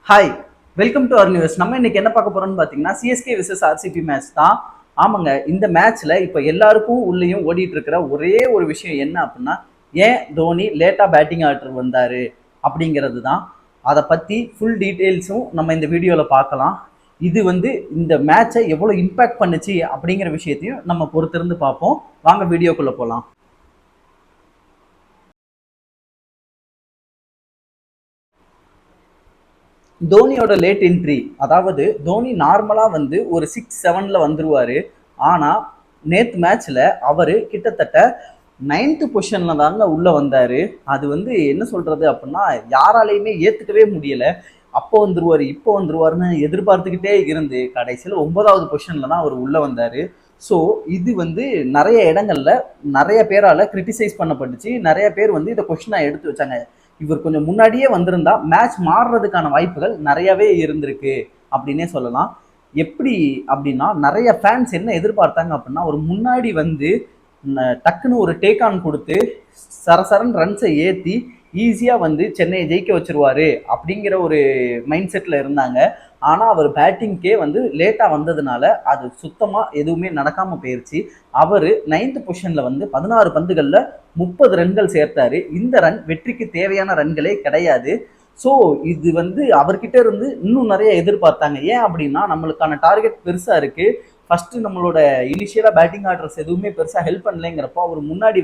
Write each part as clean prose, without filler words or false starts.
Hi, welcome to our news. நம்ம இன்னைக்கு என்ன பார்க்க போறோம்னு பார்த்தீங்கன்னா சிஎஸ்கே விசஸ் ஆர்சிபி மேட்ச் தான். ஆமாங்க, இந்த மேட்ச்ல இப்போ எல்லாருக்கும் உள்ளேயும் ஓடிட்டு இருக்கிற ஒரே ஒரு விஷயம் என்ன அப்படின்னா, ஏன் தோனி லேட்டா பேட்டிங் ஆர்டர் வந்தாரு அப்படிங்கிறது தான். அதை பத்தி ஃபுல் டீட்டெயில்ஸும் நம்ம இந்த வீடியோவில் பார்க்கலாம். இது இந்த மேட்சை எவ்வளோ இம்பாக்ட் பண்ணுச்சு அப்படிங்கிற விஷயத்தையும் நம்ம பொறுத்திருந்து பார்ப்போம். வாங்க வீடியோக்குள்ள போகலாம். தோனியோட லேட் என்ட்ரி, அதாவது தோனி நார்மலாக ஒரு 6-7 வந்துருவாரு. ஆனால் நேற்று மேட்ச்சில் அவர் கிட்டத்தட்ட 9th பொசிஷனில் தாங்க உள்ளே வந்தார். அது என்ன சொல்கிறது அப்படின்னா, யாராலையுமே ஏற்றுக்கவே முடியலை. அப்போ வந்துருவார் இப்போ வந்துருவாருன்னு எதிர்பார்த்துக்கிட்டே இருந்து கடைசியில் 9வது பொசிஷனில் தான் அவர் உள்ளே வந்தார். ஸோ இது நிறைய இடங்கள்ல நிறைய பேரால் கிரிட்டிசைஸ் பண்ணப்பட்டுச்சு. நிறைய பேர் இதை கொஷினாக எடுத்து வச்சாங்க. இவர் கொஞ்சம் முன்னாடியே வந்திருந்தா மேட்ச் மாறுறதுக்கான வாய்ப்புகள் நிறையவே இருந்திருக்கு அப்படின்னே சொல்லலாம். எப்படி அப்படின்னா, நிறைய ஃபேன்ஸ் என்ன எதிர்பார்த்தாங்க அப்படின்னா, ஒரு முன்னாடி டக்குன்னு ஒரு டேக் ஆன் கொடுத்து சரசரன் ரன்ஸை ஏற்றி ஈஸியாக சென்னையை ஜெயிக்க வச்சிருவாரு அப்படிங்கிற ஒரு மைண்ட் செட்டில் இருந்தாங்க. ஆனால் அவர் பேட்டிங்க்கே லேட்டாக வந்ததுனால அது சுத்தமாக எதுவுமே நடக்காமல் போயிடுச்சு. அவர் 9th பொசிஷனில் 16 பந்துகளில் 30 ரன்கள் சேர்த்தாரு. இந்த ரன் வெற்றிக்கு தேவையான ரன்களே கிடையாது. ஸோ இது அவர்கிட்ட இருந்து இன்னும் நிறைய எதிர்பார்த்தாங்க. ஏன் அப்படின்னா, நம்மளுக்கான டார்கெட் பெருசாக இருக்குது. ஃபஸ்ட்டு நம்மளோட இனிஷியலாக பேட்டிங் ஆர்டர்ஸ் எதுவுமே பெருசாக ஹெல்ப் பண்ணலைங்கிறப்போ அவர் முன்னாடி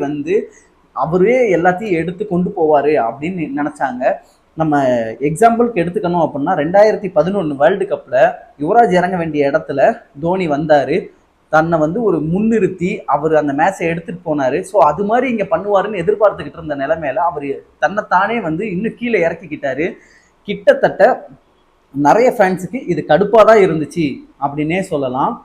அவரே எல்லாத்தையும் எடுத்து கொண்டு போவார் அப்படின்னு நினச்சாங்க. நம்ம எக்ஸாம்பிளுக்கு எடுத்துக்கணும் அப்படின்னா, 2011 வேர்ல்டு கப்பில் யுவராஜ் இறங்க வேண்டிய இடத்துல தோனி வந்தார். தன்னை ஒரு முன்னிறுத்தி அவர் அந்த மேட்சை எடுத்துகிட்டு போனார். ஸோ அது மாதிரி இங்கே பண்ணுவாருன்னு எதிர்பார்த்துக்கிட்டு இருந்த நிலைமையில அவர் தன்னைத்தானே இன்னும் கீழே இறக்கிக்கிட்டாரு. கிட்டத்தட்ட நிறைய ஃபேன்ஸுக்கு இது கடுப்பாக தான் இருந்துச்சு அப்படின்னே சொல்லலாம்.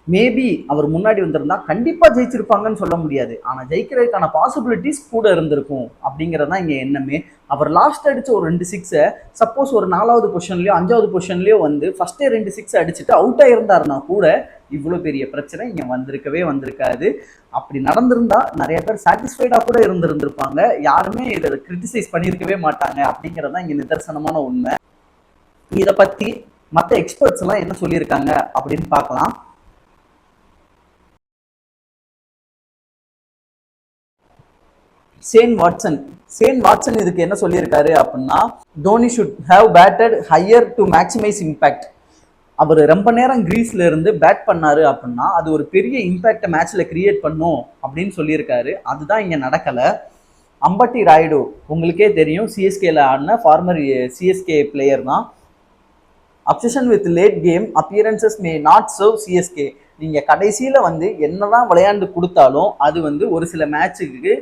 மேபி அவர் முன்னாடி வந்திருந்தா கண்டிப்பாக ஜெயிச்சிருப்பாங்கன்னு சொல்ல முடியாது. ஆனால் ஜெயிக்கிறதுக்கான பாசிபிலிட்டிஸ் கூட இருந்திருக்கும் அப்படிங்கிறது தான் இங்கே எண்ணமே. அவர் லாஸ்ட் அடித்த ஒரு 2 6 சப்போஸ் ஒரு 4வது பொசிஷன்லையோ 5வது பொசிஷன்லையோ ஃபஸ்ட்டே 2 6 அடிச்சுட்டு அவுட் ஆகியிருந்தாருன்னா கூட இவ்வளோ பெரிய பிரச்சனை இங்கே வந்திருக்காது. அப்படி நடந்திருந்தா நிறைய பேர் சாட்டிஸ்ஃபைடாக கூட இருந்திருப்பாங்க. யாருமே இதை கிரிட்டிசைஸ் பண்ணியிருக்கவே மாட்டாங்க அப்படிங்கிறது தான் இங்கே நிதர்சனமான உண்மை. இதை பற்றி மற்ற எக்ஸ்பர்ட்ஸ் எல்லாம் என்ன சொல்லியிருக்காங்க அப்படின்னு பார்க்கலாம். சேன் வாட்சன் இதுக்கு என்ன சொல்லியிருக்காரு அப்படின்னா, Dhoni should have batted higher to maximise impact. அவர் ரொம்ப நேரம் கிரீஸ்ல இருந்து பேட் பண்ணாரு அப்படின்னா அது ஒரு பெரிய இம்பேக்டை மேட்ச்ல கிரியேட் பண்ணும் அப்படின்னு சொல்லியிருக்காரு. அதுதான் இங்க நடக்கலை. அம்பட்டி ராயுடு உங்களுக்கே தெரியும், சிஎஸ்கேல ஆடின ஃபார்மர் சிஎஸ்கே பிளேயர் தான். Obsession with late game appearances may not serve CSK. நீங்க கடைசியில என்னதான் விளையாண்டு கொடுத்தாலும் அது ஒரு சில மேட்சுக்கு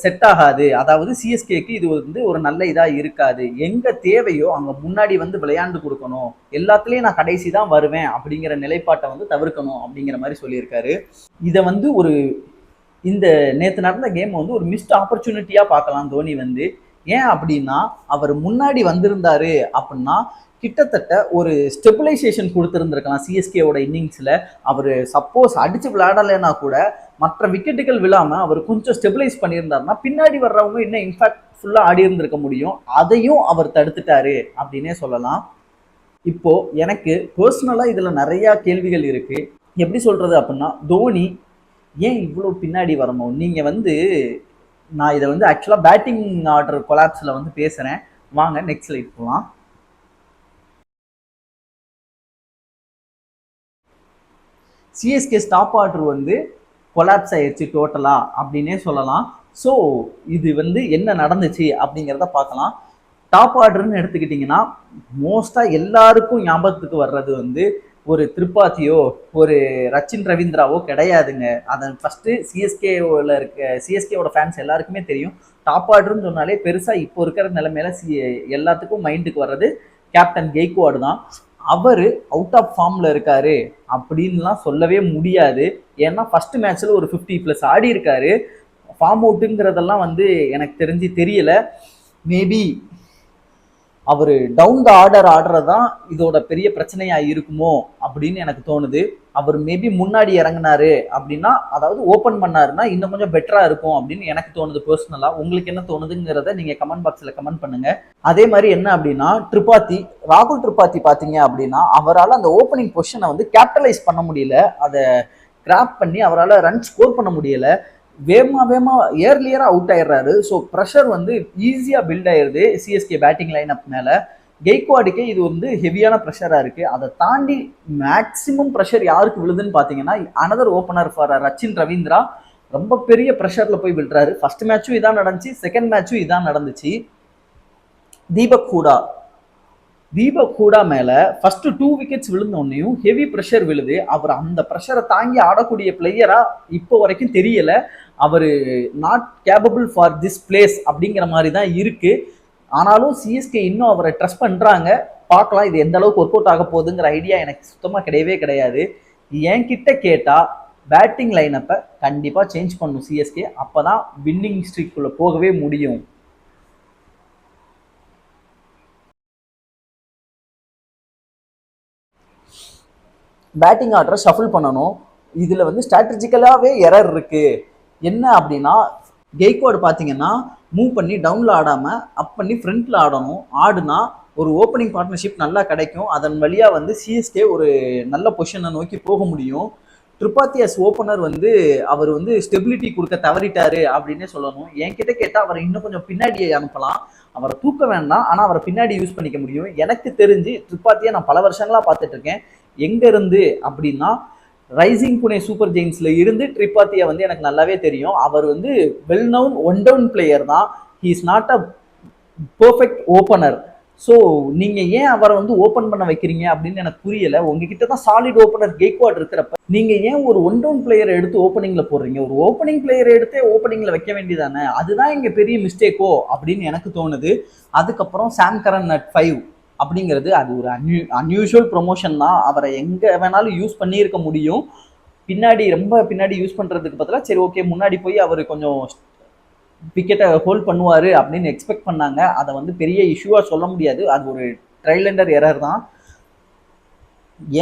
செட் ஆகாது. அதாவது சிஎஸ்கேக்கு இது ஒரு நல்ல இதாக இருக்காது. எங்கே தேவையோ அங்கே முன்னாடி விளையாண்டு கொடுக்கணும். எல்லாத்துலேயும் நான் கடைசி தான் வருவேன் அப்படிங்கிற நிலைப்பாட்டை தவிர்க்கணும் அப்படிங்கிற மாதிரி சொல்லியிருக்காரு. இதை ஒரு இந்த நேற்று நடந்த கேம் ஒரு மிஸ்ட் ஆப்பர்ச்சுனிட்டியாக பார்க்கலாம் தோனி. ஏன் அப்படின்னா, அவர் முன்னாடி வந்திருந்தாரு அப்படின்னா கிட்டத்தட்ட ஒரு ஸ்டெபிலைசேஷன் கொடுத்துருந்துருக்கலாம் சிஎஸ்கேவோட இன்னிங்ஸில். அவர் சப்போஸ் அடித்து விளையாடலைன்னா கூட மற்ற விக்கெட்டுகள் விழாமல் அவர் கொஞ்சம் ஸ்டெபிலைஸ் பண்ணியிருந்தாருன்னா பின்னாடி வர்றவங்க இன்னும் இன்ஃபேக்ட் ஃபுல்லாக ஆடி இருந்திருக்க முடியும். அதையும் அவர் தடுத்துட்டாரு அப்படின்னே சொல்லலாம். இப்போ எனக்கு பர்சனலாக இதில் நிறையா கேள்விகள் இருக்குது. எப்படி சொல்கிறது அப்படின்னா, தோனி ஏன் இவ்வளோ பின்னாடி வரணும்? நீங்கள் நான் இதை ஆக்சுவலாக பேட்டிங் ஆர்டர் கொலாப்ஸில் பேசுகிறேன். வாங்க நெக்ஸ்ட் ஸ்லைட் போகலாம். சிஎஸ்கே ஸ்டாப் ஆர்டர் கொலாப்ஸ் ஆயிடுச்சு டோட்டலாக அப்படின்னே சொல்லலாம். ஸோ இது என்ன நடந்துச்சு அப்படிங்கிறத பார்க்கலாம். டாப் ஆர்டர்னு எடுத்துக்கிட்டிங்கன்னா மோஸ்ட்டாக எல்லாருக்கும் ஞாபகத்துக்கு வர்றது ஒரு திரிபாத்தியோ ஒரு ரச்சின் ரவீந்திராவோ கிடையாதுங்க. அதை ஃபஸ்ட்டு சிஎஸ்கேவோட ஃபேன்ஸ் எல்லாருக்குமே தெரியும். டாப் ஆர்டர்னு சொன்னாலே பெருசாக இப்போ இருக்கிற நிலைமையில எல்லாத்துக்கும் மைண்டுக்கு வர்றது கேப்டன் கெய்க்வாடு தான். அவர் அவுட் ஆஃப் ஃபார்மில் இருக்காரு அப்படின்லாம் சொல்லவே முடியாது. ஏன்னா ஃபர்ஸ்ட் மேட்ச்சில் ஒரு 50+ ஆடி இருக்காரு. ஃபார்ம் அவுட்டுங்கிறதெல்லாம் எனக்கு தெரிஞ்சு தெரியல. மேபி அவர் டவுன் த ஆர்டர் ஆடுறது தான் இதோட பெரிய பிரச்சனையாக இருக்குமோ அப்படின்னு எனக்கு தோணுது. அவர் மேபி முன்னாடி இறங்கினாரு அப்படின்னா, அதாவது ஓப்பன் பண்ணாருன்னா இன்னும் கொஞ்சம் பெட்டரா இருக்கும் அப்படின்னு எனக்கு தோணுது பர்சனலா. உங்களுக்கு என்ன தோணுதுங்கிறத நீங்க கமெண்ட் பாக்ஸ்ல கமெண்ட் பண்ணுங்க. அதே மாதிரி என்ன அப்படின்னா, ராகுல் திரிபாதி பாத்தீங்க அப்படின்னா, அவரால் அந்த ஓப்பனிங் பொசிஷனை வந்து கேபிட்டலைஸ் பண்ண முடியல. அதை கிராப் பண்ணி அவரால் ரன் ஸ்கோர் பண்ண முடியல. வேகமா ஏர்லியரா அவுட் ஆயிடுறாரு. ஸோ ப்ரெஷர் வந்து ஈஸியா பில்ட் ஆயிருது சிஎஸ்கே பேட்டிங் லைன் அப் மேல. கெய்க்வாடுக்கே இது வந்து ஹெவியான ப்ரெஷரா இருக்கு. அதை தாண்டி மேக்சிமம் ப்ரெஷர் யாருக்கு விழுதுன்னு பாத்தீங்கன்னா, another opener for Rachin Ravindra ரொம்ப பெரிய ப்ரெஷர்ல போய் விழுறாரு. ஃபர்ஸ்ட் மேட்சும் இதான் நடந்துச்சு, செகண்ட் மேட்சும் இதான் நடந்துச்சு. தீபக் ஹூடா மேல ஃபர்ஸ்ட் 2 விக்கெட்ஸ் விழுந்தோன்னையும் ஹெவி ப்ரெஷர் விழுது. அவர் அந்த ப்ரெஷரை தாங்கி ஆடக்கூடிய பிளேயரா இப்போ வரைக்கும் தெரியல. அவர் not capable for this place அப்படிங்கிற மாதிரி தான் இருக்கு. ஆனாலும் சிஎஸ்கே இன்னும் அவரை ட்ரஸ்ட் பண்றாங்க. பார்க்கலாம் இது எந்த அளவுக்கு ஒர்க் அவுட் ஆக போகுதுங்கிற ஐடியா எனக்கு சுத்தமா கிடையவே கிடையாது. என்கிட்ட கேட்டா பேட்டிங் லைனப்பை கண்டிப்பா சேஞ்ச் பண்ணும் சிஎஸ்கே. அப்பதான் வின்னிங் ஸ்ட்ரீக்குள்ள போகவே முடியும். பேட்டிங் ஆர்டரை ஷஃபிள் பண்ணணும். இதுல வந்து ஸ்ட்ராட்டஜிக்கலாவே எரர் இருக்கு. என்ன அப்படின்னா, கெய்க்வாடு பார்த்தீங்கன்னா மூவ் பண்ணி டவுன்ல ஆடாம அப் பண்ணி ஃப்ரண்ட்ல ஆடணும். ஆடுனா ஒரு ஓப்பனிங் பார்ட்னர்ஷிப் நல்லா கிடைக்கும். அதன் வழியா வந்து சிஎஸ்கே ஒரு நல்ல பொசிஷனை நோக்கி போக முடியும். திரிபாதி அஸ் ஓப்பனர் வந்து அவர் வந்து ஸ்டெபிலிட்டி கொடுக்க தவறிட்டாரு அப்படின்னே சொல்லணும். என்கிட்ட கேட்டால் அவரை இன்னும் கொஞ்சம் பின்னாடி அனுப்பலாம். அவரை தூக்க வேண்டாம், ஆனால் அவரை பின்னாடி யூஸ் பண்ணிக்க முடியும். எனக்கு தெரிஞ்சு திரிபாத்தியை நான் பல வருஷங்களா பார்த்துட்டு இருக்கேன். எங்க இருந்து அப்படின்னா, ரைசிங் புனே சூப்பர் ஜெயின்ஸ்ல இருந்து திரிபாத்தியை வந்து எனக்கு நல்லாவே தெரியும். அவர் வந்து well known one down player தான். He is not a perfect opener. So நீங்க ஏன் அவரை வந்து ஓப்பன் பண்ண வைக்கிறீங்க அப்படின்னு எனக்கு புரியல. உங்ககிட்ட தான் சாலிட் ஓப்பனர் கெய்க்வாட் இருக்கிறப்ப நீங்க ஏன் ஒரு ஒன் டவுன் பிளேயரை எடுத்து ஓப்பனிங்ல போடுறீங்க? ஒரு ஓப்பனிங் பிளேயரை எடுத்து ஓப்பனிங்ல வைக்க வேண்டியதானே. அதுதான் இங்க பெரிய மிஸ்டேக்கோ அப்படின்னு எனக்கு தோணுது. அதுக்கப்புறம் சாம் கரன் அட் 5 அப்படிங்கிறது அது ஒரு அன்யூஷுவல் ப்ரொமோஷன் தான். அவரை எங்க வேணாலும் யூஸ் பண்ணியிருக்க முடியும். ரொம்ப பின்னாடி யூஸ் பண்றதுக்கு பதிலாக சரி ஓகே முன்னாடி போய் அவர் கொஞ்சம் விக்கெட்டை ஹோல்ட் பண்ணுவாரு அப்படின்னு எக்ஸ்பெக்ட் பண்ணாங்க. அதை வந்து பெரிய இஷ்யூவா சொல்ல முடியாது. அது ஒரு ட்ரைலண்டர் எரர் தான்.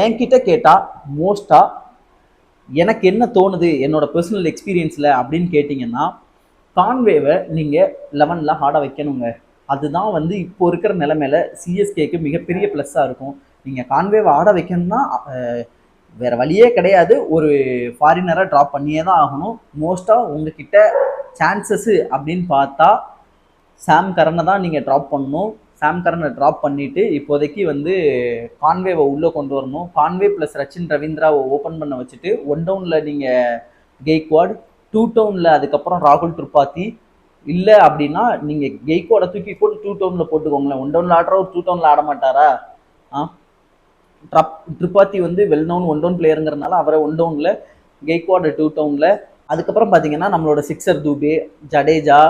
என்கிட்ட கேட்டா மோஸ்டா எனக்கு என்ன தோணுது என்னோட பர்சனல் எக்ஸ்பீரியன்ஸ்ல அப்படின்னு கேட்டீங்கன்னா, கான்வேவை நீங்க 11ல ஆட வைக்கணுங்க. அதுதான் வந்து இப்போ இருக்கிற நிலைமையில சிஎஸ்கேக்கு மிகப்பெரிய பிளஸ்ஸா இருக்கும். நீங்க கான்வேவை ஆட வைக்கணும்னா வேற வழியே கிடையாது. ஒரு ஃபாரினரை ட்ராப் பண்ணியே தான் ஆகணும். மோஸ்டா உங்ககிட்ட சான்சஸ் அப்படின்னு பார்த்தா சாம் கரனை தான் நீங்கள் ட்ராப் பண்ணணும். சாம் கரனை ட்ராப் பண்ணிட்டு இப்போதைக்கு வந்து கான்வேவை உள்ளே கொண்டு வரணும். கான்வே ப்ளஸ் ரச்சின் ரவீந்திராவை ஓப்பன் பண்ண வச்சுட்டு 1 டவுனில் நீங்கள் கெய்க்வாட், 2 டவுனில் அதுக்கப்புறம் ராகுல் திரிபாதி. இல்லை அப்படின்னா நீங்கள் கெய்க்வாடை தூக்கி போட்டு 2 டவுனில் போட்டுக்கோங்களேன். 1 டவுனில் ஆடுறா, ஒரு 2 டவுனில் ஆட மாட்டாரா? திரிபாதி வந்து வெல் நவுன் 1 டவுன் பிளேயருங்கிறதுனால அவரை 1 டவுனில், கெய்க்வாட் 2 டவுனில். அதுக்கப்புறம் பார்த்தீங்கன்னா நம்மளோட சிக்ஸர் தூபே, ஜடேஜா,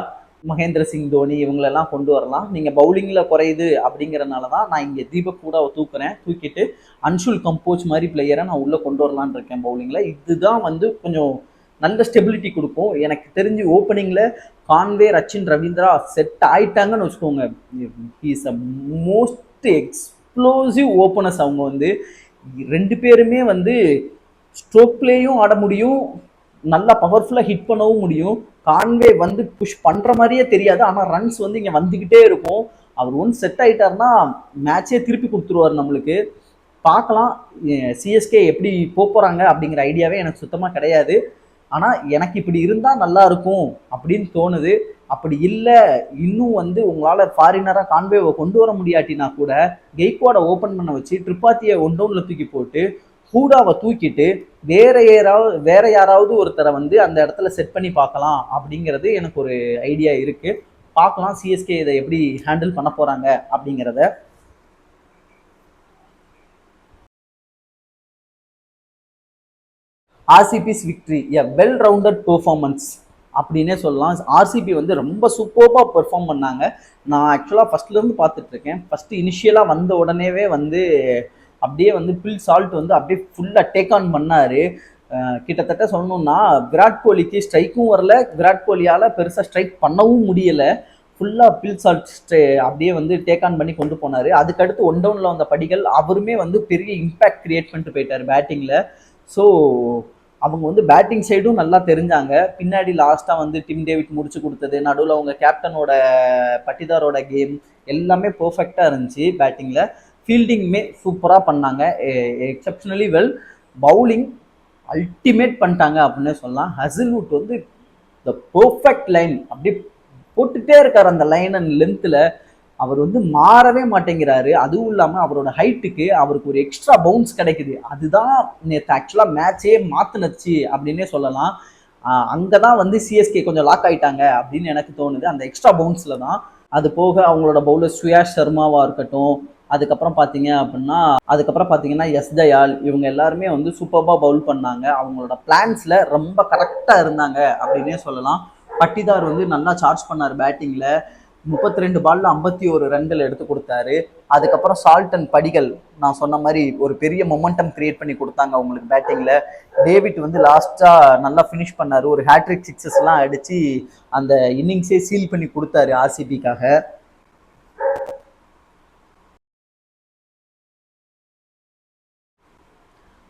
மகேந்திர சிங் தோனி இவங்களெல்லாம் கொண்டு வரலாம். நீங்கள் பவுலிங்கில் குறையுது அப்படிங்கிறனால தான் நான் இங்கே தீபக் ஹூடாவை தூக்கிட்டு அன்ஷுல் கம்போஸ் மாதிரி பிளேயரை நான் உள்ளே கொண்டு வரலான்னு இருக்கேன் பவுலிங்கில். இதுதான் வந்து கொஞ்சம் நல்ல ஸ்டெபிலிட்டி கொடுக்கும். எனக்கு தெரிஞ்சு ஓப்பனிங்கில் கான்வே, ரச்சின் ரவீந்திரா செட் ஆயிட்டாங்கன்னு வச்சுக்கோங்க. Is a most explosive openers. அவங்க வந்து 2 பேருமே வந்து ஸ்ட்ரோக் பிளேயும் ஆட முடியும், நல்லா பவர்ஃபுல்லாக ஹிட் பண்ணவும் முடியும். கான்வே வந்து புஷ் பண்ணுற மாதிரியே தெரியாது, ஆனால் ரன்ஸ் வந்து இங்கே வந்துக்கிட்டே இருக்கும். அவர் ஒன்று செட் ஆகிட்டார்னா மேட்சே திருப்பி கொடுத்துருவார் நம்மளுக்கு. பார்க்கலாம் சிஎஸ்கே எப்படி போகிறாங்க அப்படிங்கிற ஐடியாவே எனக்கு சுத்தமாக கிடையாது. ஆனால் எனக்கு இப்படி இருந்தால் நல்லா இருக்கும் அப்படின்னு தோணுது. அப்படி இல்லை, இன்னும் வந்து உங்களால் ஃபாரினராக கான்வேவை கொண்டு வர முடியாட்டினா கூட கெய்க்வாடை ஓப்பன் பண்ண வச்சு திரிபாத்தியை 1 டவுனில் தூக்கி போட்டு ஹூடாவை தூக்கிட்டு வேற யாராவது ஒருத்தரை வந்து அந்த இடத்துல செட் பண்ணி பார்க்கலாம் அப்படிங்கிறது எனக்கு ஒரு ஐடியா இருக்கு. பார்க்கலாம் சிஎஸ்கே இதை எப்படி ஹேண்டில் பண்ண போறாங்க அப்படிங்கிறத. RCB's victory, a well rounded performance அப்படின்னே சொல்லலாம். ஆர்சிபி வந்து ரொம்ப சூப்பராக பெர்ஃபார்ம் பண்ணாங்க. நான் ஆக்சுவலாக ஃபர்ஸ்ட்லேருந்து பார்த்துட்டு இருக்கேன். ஃபர்ஸ்ட் இனிஷியலாக வந்த உடனேவே வந்து அப்படியே வந்து பில் சால்ட் வந்து அப்படியே ஃபுல்லாக டேக் ஆன் பண்ணாரு. கிட்டத்தட்ட சொல்லணும்னா விராட் கோலிக்கு ஸ்ட்ரைக்கும் வரல, விராட் கோலியால் பெருசாக ஸ்ட்ரைக் பண்ணவும் முடியலை. ஃபுல்லாக பில் சால்ட் அப்படியே வந்து டேக் ஆன் பண்ணி கொண்டு போனார். அதுக்கடுத்து 1 டவுனில் வந்த படிகள் அவருமே வந்து பெரிய இம்பேக்ட் கிரியேட் பண்ணிட்டு போயிட்டார் பேட்டிங்கில். ஸோ அவங்க வந்து பேட்டிங் சைடும் நல்லா தெரிஞ்சாங்க. பின்னாடி லாஸ்ட்டாக வந்து டிம் டேவிட் முடிச்சு கொடுத்தது, நடுவில் அவங்க கேப்டனோட பட்டிதாரோட கேம் எல்லாமே பர்ஃபெக்டாக இருந்துச்சு பேட்டிங்கில். ஃபீல்டிங்குமே சூப்பராக பண்ணாங்க, எக்ஸப்ஷனலி வெல். பவுலிங் அல்டிமேட் பண்ணிட்டாங்க அப்படின்னே சொல்லலாம். ஹசில்வுட் வந்து த பர்ஃபெக்ட் லைன் அப்படியே போட்டுட்டே இருக்கார் அந்த லைன் அண்ட் லென்த்தில். அவர் வந்து மாறவே மாட்டேங்கிறாரு. அதுவும் இல்லாமல் அவரோட ஹைட்டுக்கு அவருக்கு ஒரு எக்ஸ்ட்ரா பவுன்ஸ் கிடைக்குது. அதுதான் நேற்று ஆக்சுவலாக மேட்சே மாற்றினச்சு அப்படின்னே சொல்லலாம். அங்கே தான் வந்து சிஎஸ்கே கொஞ்சம் லாக் ஆகிட்டாங்க அப்படின்னு எனக்கு தோணுது, அந்த எக்ஸ்ட்ரா பவுன்ஸில் தான். அது போக அவங்களோட பவுலர் சுயாஷ் சர்மாவாக இருக்கட்டும், அதுக்கப்புறம் பார்த்தீங்கன்னா எஸ் தயால், இவங்க எல்லாருமே வந்து சூப்பராக பவுல் பண்ணாங்க. அவங்களோட பிளான்ஸில் ரொம்ப கரெக்டாக இருந்தாங்க அப்படின்னே சொல்லலாம். பட்டிதார் வந்து நல்லா சார்ஜ் பண்ணார் பேட்டிங்கில். 32 பால்ல 51 ரன்கள் எடுத்து கொடுத்தாரு. அதுக்கப்புறம் சால்ட் அண்ட் படிகள் நான் சொன்ன மாதிரி ஒரு பெரிய மொமெண்டம் கிரியேட் பண்ணி கொடுத்தாங்க அவங்களுக்கு பேட்டிங்ல. டேவிட் வந்து லாஸ்டா நல்லா ஃபினிஷ் பண்ணாரு, ஒரு ஹேட்ரிக் சிக்ஸஸ் எல்லாம் அடிச்சு அந்த இன்னிங்ஸே சீல் பண்ணி கொடுத்தாரு ஆர்சிபிக்காக.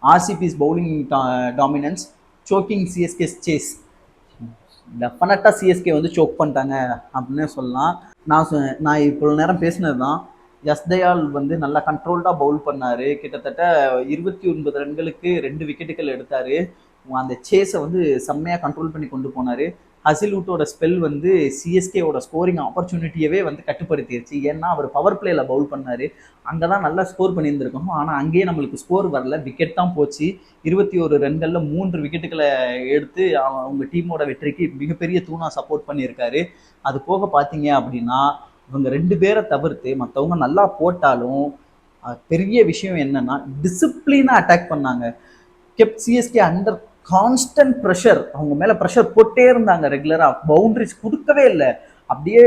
RCB's bowling dominance choking CSK's chase. டெஃபினட்டாக சிஎஸ்கே வந்து சோக் பண்ணிட்டாங்க அப்படின்னு சொல்லலாம். நான் இப்போ நேரம் பேசினது தான். எஸ் தயால் வந்து நல்லா கண்ட்ரோல்டாக பவுல் பண்ணார். கிட்டத்தட்ட 29 ரன்களுக்கு 2 விக்கெட்டுகள் எடுத்தார். அந்த சேஸை வந்து செம்மையாக கண்ட்ரோல் பண்ணி கொண்டு போனார். ஹசில்வுட்டோட ஸ்பெல் வந்து சிஎஸ்கேவோட ஸ்கோரிங் ஆப்பர்ச்சுனிட்டியவே வந்து கட்டுப்படுத்திடுச்சு. ஏன்னா அவர் பவர் பிளேல பவுல் பண்ணார். அங்கே தான் நல்லா ஸ்கோர் பண்ணியிருந்திருக்கோம். ஆனால் அங்கேயே நம்மளுக்கு ஸ்கோர் வரல, விக்கெட் தான் போச்சு. 21 ரன்களில் 3 விக்கெட்டுகளை எடுத்து அவங்க டீமோட வெற்றிக்கு மிகப்பெரிய தூணா சப்போர்ட் பண்ணியிருக்காரு. அது போக பார்த்தீங்க அப்படின்னா இவங்க 2 பேரை தவிர்த்து மற்றவங்க நல்லா போட்டாலும் பெரிய விஷயம் என்னன்னா டிசிப்ளினாக அட்டாக் பண்ணாங்க. Kept CSK under constant pressure. அவங்க மேலே ப்ரெஷர் போட்டே இருந்தாங்க ரெகுலராக. பவுண்டரிஸ் கொடுக்கவே இல்லை, அப்படியே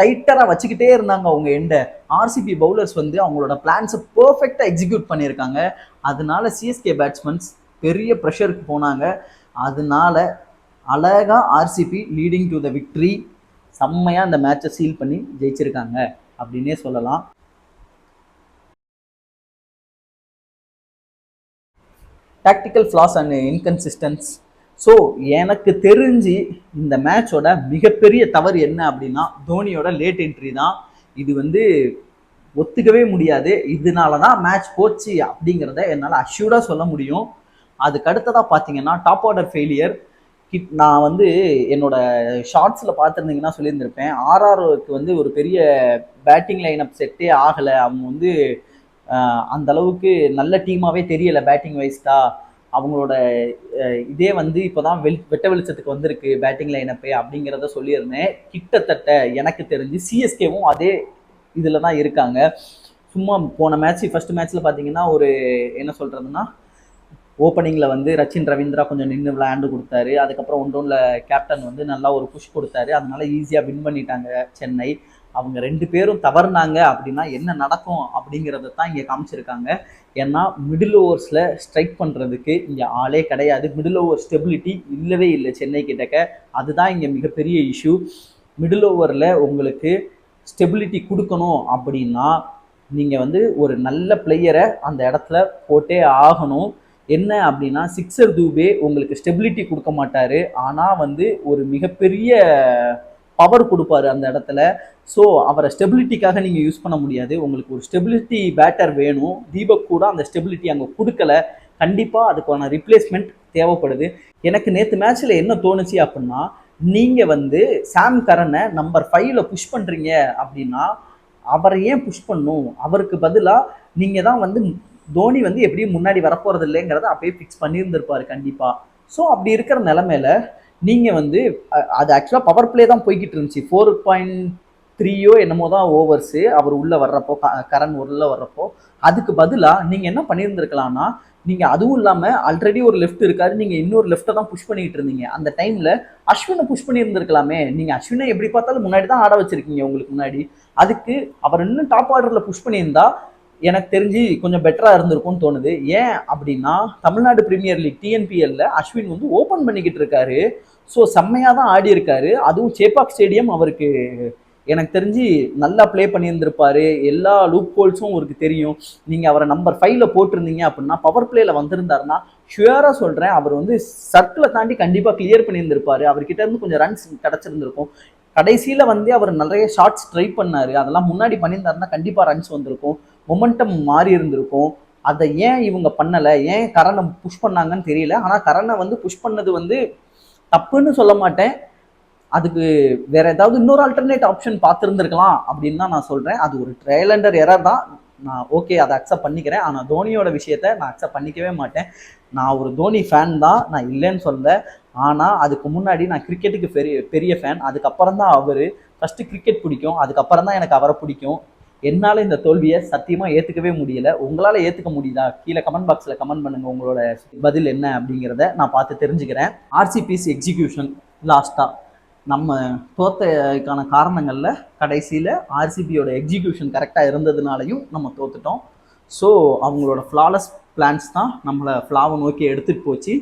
டைட்டராக வச்சுக்கிட்டே இருந்தாங்க அவங்க எண்டை. ஆர்சிபி பவுலர்ஸ் வந்து அவங்களோட பிளான்ஸை பர்ஃபெக்டாக எக்ஸிக்யூட் பண்ணியிருக்காங்க. அதனால சிஎஸ்கே பேட்ஸ்மேன்ஸ் பெரிய ப்ரெஷருக்கு போனாங்க. அதனால அழகாக RCB leading to the victory செம்மையாக அந்த மேட்சை சீல் பண்ணி ஜெயிச்சிருக்காங்க அப்படின்னே சொல்லலாம். Tactical flaws and inconsistence. So எனக்கு தெரிஞ்சு இந்த மேட்சோட மிகப்பெரிய தவறு என்ன அப்படின்னா தோனியோட லேட் என்ட்ரி தான். இது வந்து ஒத்துக்கவே முடியாது. இதனால தான் மேட்ச் போச்சு அப்படிங்கிறத என்னால் அஷ்யூர்டாக சொல்ல முடியும். அதுக்கு அடுத்ததாக பார்த்தீங்கன்னா டாப் ஆர்டர் ஃபெயிலியர். நான் வந்து என்னோட ஷார்ட்ஸில் பார்த்துருந்தீங்கன்னா சொல்லியிருந்திருப்பேன், ஆர்ஆருக்கு வந்து ஒரு பெரிய பேட்டிங் லைனப் செட்டே ஆகலை. அவங்க வந்து அந்த அளவுக்கு நல்ல டீமாகவே தெரியலை பேட்டிங் வைஸ்டா. அவங்களோட இதே வந்து இப்போதான் வெட்ட வெளிச்சத்துக்கு வந்திருக்கு பேட்டிங் லைனப்பே அப்படிங்கிறத சொல்லியிருந்தேன். கிட்டத்தட்ட எனக்கு தெரிஞ்சு சிஎஸ்கேவும் அதே இதில் தான் இருக்காங்க. சும்மா போன ஃபர்ஸ்ட் மேட்ச்சில் பார்த்தீங்கன்னா ஒரு என்ன சொல்கிறதுன்னா ஓப்பனிங்கில் வந்து ரச்சின் ரவீந்திரா கொஞ்சம் நின்று விளையாண்டு கொடுத்தாரு. அதுக்கப்புறம் ஒன்றொன்றில் கேப்டன் வந்து நல்லா ஒரு புஷ் கொடுத்தாரு. அதனால ஈஸியாக வின் பண்ணிட்டாங்க சென்னை. அவங்க 2 பேரும் தவறுனாங்க அப்படின்னா என்ன நடக்கும் அப்படிங்கிறத தான் இங்கே காமிச்சிருக்காங்க. ஏன்னா மிடில் ஓவர்ஸில் ஸ்ட்ரைக் பண்ணுறதுக்கு இங்கே ஆளே கிடையாது. மிடில் ஓவர் ஸ்டெபிலிட்டி இல்லவே இல்லை சென்னை கிட்டக்க. அதுதான் இங்கே மிகப்பெரிய இஷ்யூ. மிடில் ஓவரில் உங்களுக்கு ஸ்டெபிலிட்டி கொடுக்கணும் அப்படின்னா நீங்கள் வந்து ஒரு நல்ல பிளேயரை அந்த இடத்துல போட்டே ஆகணும். என்ன அப்படின்னா சிக்ஸர் தூபே உங்களுக்கு ஸ்டெபிலிட்டி கொடுக்க மாட்டார், ஆனால் வந்து ஒரு மிகப்பெரிய பவர் கொடுப்பாரு அந்த இடத்துல. ஸோ அவரை ஸ்டெபிலிட்டிக்காக நீங்கள் யூஸ் பண்ண முடியாது. உங்களுக்கு ஒரு ஸ்டெபிலிட்டி பேட்டர் வேணும். தீபக் கூட அந்த ஸ்டெபிலிட்டி அங்கே கொடுக்கல. கண்டிப்பாக அதுக்கான ரிப்ளேஸ்மெண்ட் தேவைப்படுது. எனக்கு நேற்று மேட்ச்சில் என்ன தோணுச்சு அப்படின்னா, நீங்கள் வந்து சாம் கரனை நம்பர் 5ல் புஷ் பண்ணுறீங்க அப்படின்னா அவரை ஏன் புஷ் பண்ணும்? அவருக்கு பதிலாக நீங்கள் தான் வந்து தோனி வந்து எப்படியும் முன்னாடி வரப்போகிறது இல்லைங்கிறத அப்படியே ஃபிக்ஸ் பண்ணியிருந்திருப்பாரு கண்டிப்பாக. ஸோ அப்படி இருக்கிற நிலமையில நீங்கள் வந்து அது ஆக்சுவலாக பவர் பிளே தான் போய்கிட்டு இருந்துச்சு. 4.3 என்னமோ தான் ஓவர்ஸு அவர் உள்ளே வர்றப்போ, கரண் உள்ளே வர்றப்போ. அதுக்கு பதிலாக நீங்கள் என்ன பண்ணியிருந்திருக்கலாம்னா, நீங்கள் அதுவும் இல்லாமல் ஆல்ரெடி ஒரு லெஃப்ட் இருக்காரு, நீங்கள் இன்னொரு லெஃப்ட்டை தான் புஷ் பண்ணிக்கிட்டு இருந்தீங்க. அந்த டைமில் அஸ்வினை புஷ் பண்ணியிருந்திருக்கலாமே. நீங்கள் அஸ்வினை எப்படி பார்த்தாலும் முன்னாடி தான் ஆட வச்சிருக்கீங்க உங்களுக்கு முன்னாடி. அதுக்கு அவர் இன்னும் டாப் ஆர்டரில் புஷ் பண்ணியிருந்தா எனக்கு தெரிஞ்சு கொஞ்சம் பெட்டராக இருந்திருக்கும்னு தோணுது. ஏன் அப்படின்னா தமிழ்நாடு பிரீமியர் லீக் டிஎன்பிஎல்ல அஸ்வின் வந்து ஓப்பன் பண்ணிக்கிட்டு இருக்காரு. ஸோ செம்மையாக தான் ஆடி இருக்காரு. அதுவும் சேப்பாக் ஸ்டேடியம் அவருக்கு எனக்கு தெரிஞ்சு நல்லா ப்ளே பண்ணியிருந்திருப்பாரு. எல்லா லூப் ஹோல்ஸும் அவருக்கு தெரியும். நீங்கள் அவரை நம்பர் 5ல போட்டிருந்தீங்க அப்படின்னா, பவர் பிளேயில் வந்திருந்தாருன்னா ஷுவராக சொல்கிறேன், அவர் வந்து சர்க்கிளை தாண்டி கண்டிப்பாக கிளியர் பண்ணியிருந்திருப்பாரு. அவர்கிட்ட இருந்து கொஞ்சம் ரன்ஸ் கிடச்சிருந்திருக்கும். கடைசியில் வந்து அவர் நிறைய ஷார்ட்ஸ் ட்ரை பண்ணார். அதெல்லாம் முன்னாடி பண்ணியிருந்தாருன்னா கண்டிப்பாக ரன்ஸ் வந்திருக்கும். மொமெண்டம் மாறி இருந்திருக்கும். அதை ஏன் இவங்க பண்ணலை, ஏன் கரனை புஷ் பண்ணாங்கன்னு தெரியல. ஆனால் கரனை வந்து புஷ் பண்ணது வந்து தப்புன்னு சொல்ல மாட்டேன். அதுக்கு வேற ஏதாவது இன்னொரு ஆல்டர்னேட் ஆப்ஷன் பார்த்துருந்துருக்கலாம் அப்படின்னு தான் நான் சொல்கிறேன். அது ஒரு ட்ரையல் அண்டர் எரர் தான். நான் ஓகே, அதை அக்செப்ட் பண்ணிக்கிறேன். ஆனால் தோனியோட விஷயத்த நான் அக்செப்ட் பண்ணிக்கவே மாட்டேன். நான் ஒரு தோனி ஃபேன் தான், நான் இல்லைன்னு சொல்ல. ஆனால் அதுக்கு முன்னாடி நான் கிரிக்கெட்டுக்கு பெரிய பெரிய ஃபேன். அதுக்கப்புறம் தான் அவர். ஃபஸ்ட்டு கிரிக்கெட் பிடிக்கும், அதுக்கப்புறம் தான் எனக்கு அவரை பிடிக்கும். என்னால் இந்த தோல்வியை சத்தியமாக ஏற்றுக்கவே முடியல. உங்களால் ஏற்றுக்க முடியுதா? கீழே கமெண்ட் பாக்ஸில் கமெண்ட் பண்ணுங்கள். உங்களோட பதில் என்ன அப்படிங்கிறத நான் பார்த்து தெரிஞ்சுக்கிறேன். ஆர்சிபிஸ் எக்ஸிக்யூஷன் லாஸ்ட்டாக நம்ம தோத்ததுக்கான காரணங்களில் கடைசியில் ஆர்சிபியோட எக்ஸிக்யூஷன் கரெக்டாக இருந்ததுனாலையும் நம்ம தோத்துட்டோம். ஸோ அவங்களோட ஃப்ளாலஸ் பிளான்ஸ் தான் நம்மளை ஃப்ளாவை நோக்கி எடுத்துகிட்டு போச்சு.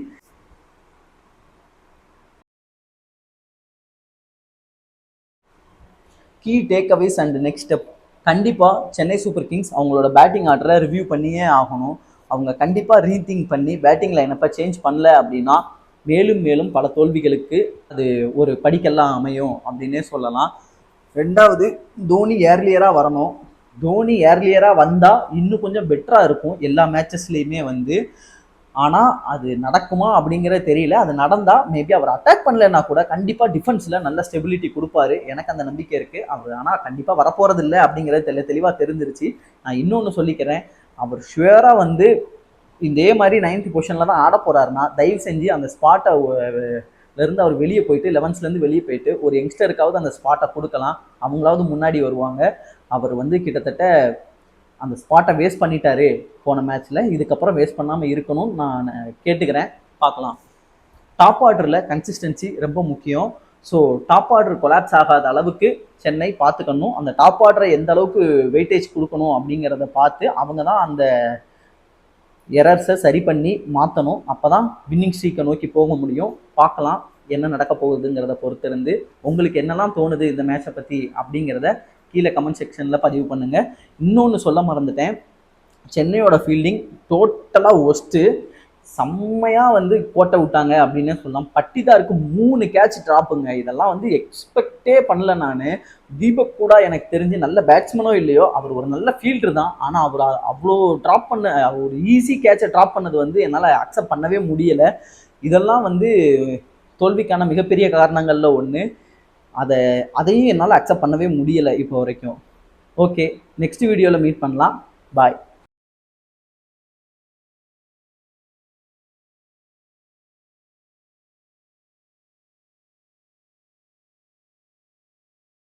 Key takeaways and next step. கண்டிப்பாக சென்னை சூப்பர் கிங்ஸ் அவங்களோட பேட்டிங் ஆர்டரை ரிவ்யூ பண்ணியே ஆகணும். அவங்க கண்டிப்பாக ரீதிங்க் பண்ணி பேட்டிங் லைனப்பை சேஞ்ச் பண்ணல அப்படின்னா மேலும் மேலும் பல தோல்விகளுக்கு அது ஒரு படிக்கெல்லாம் அமையும் அப்படின்னே சொல்லலாம். ரெண்டாவது, தோனி ஏர்லியராக வரணும். தோனி ஏர்லியராக வந்தால் இன்னும் கொஞ்சம் பெட்டராக இருக்கும் எல்லா மேட்சஸ்லேயுமே வந்து. ஆனால் அது நடக்குமா அப்படிங்கிறது தெரியல. அது நடந்தால் மேபி அவர் அட்டாக் பண்ணலைன்னா கூட கண்டிப்பாக டிஃபென்ஸில் நல்ல ஸ்டெபிலிட்டி கொடுப்பாரு. எனக்கு அந்த நம்பிக்கை இருக்குது. அவர் ஆனால் கண்டிப்பாக வரப்போகிறது இல்லை அப்படிங்கிறது தெளிவாக தெரிஞ்சிருச்சு. நான் இன்னொன்று சொல்லிக்கிறேன், அவர் ஷுவராக வந்து இதே மாதிரி 9th பொசிஷனில் தான் ஆட போகிறாருன்னா தயவு செஞ்சு அந்த ஸ்பாட்டை இருந்து அவர் வெளியே போயிட்டு 11ஸ்லேருந்து வெளியே போயிட்டு ஒரு யங்ஸ்டருக்காவது அந்த ஸ்பாட்டை கொடுக்கலாம். அவங்களாவது முன்னாடி வருவாங்க. அவர் வந்து கிட்டத்தட்ட அந்த ஸ்பாட்டை வேஸ்ட் பண்ணிட்டாரு போன மேட்ச்சில். இதுக்கப்புறம் வேஸ்ட் பண்ணாமல் இருக்கணும்னு நான் கேட்டுக்கிறேன். பார்க்கலாம். டாப் ஆர்டரில் கன்சிஸ்டன்சி ரொம்ப முக்கியம். ஸோ டாப் ஆர்டர் கொலாப்ஸ் ஆகாத அளவுக்கு சென்னை பார்த்துக்கணும். அந்த டாப் ஆர்டரை எந்த அளவுக்கு வெயிட்டேஜ் கொடுக்கணும் அப்படிங்கிறத பார்த்து அவங்க தான் அந்த எரர்ஸை சரி பண்ணி மாற்றணும். அப்போ தான் வின்னிங் ஸ்ட்ரீக்கை நோக்கி போக முடியும். பார்க்கலாம் என்ன நடக்க போகுதுங்கிறத பொறுத்திருந்து. உங்களுக்கு என்னெல்லாம் தோணுது இந்த மேட்சை பற்றி அப்படிங்கிறத கீழே கமெண்ட் செக்ஷனில் பதிவு பண்ணுங்கள். இன்னொன்று சொல்ல மறந்துட்டேன், சென்னையோட ஃபீல்டிங் டோட்டலாக ஒஸ்ட்டு. செம்மையாக வந்து போட்ட விட்டாங்க அப்படின்னே சொல்லலாம். பட்டிதாருக்கு 3 கேட்ச் ட்ராப்புங்க. இதெல்லாம் வந்து எக்ஸ்பெக்டே பண்ணல நான். தீபக் கூட எனக்கு தெரிஞ்சு நல்ல பேட்ஸ்மேனோ இல்லையோ அவர் ஒரு நல்ல ஃபீல்டர் தான். ஆனால் அவர் அவ்வளோ ட்ராப் பண்ண ஒரு ஈஸி கேட்சை ட்ராப் பண்ணது வந்து என்னால் அக்செப்ட் பண்ணவே முடியலை. இதெல்லாம் வந்து தோல்விக்கான மிகப்பெரிய காரணங்களில் ஒன்று. அதையும் என்னால் அக்செப்ட் பண்ணவே முடியலை இப்போ வரைக்கும். ஓகே, நெக்ஸ்ட் வீடியோவில் மீட் பண்ணலாம். பாய்.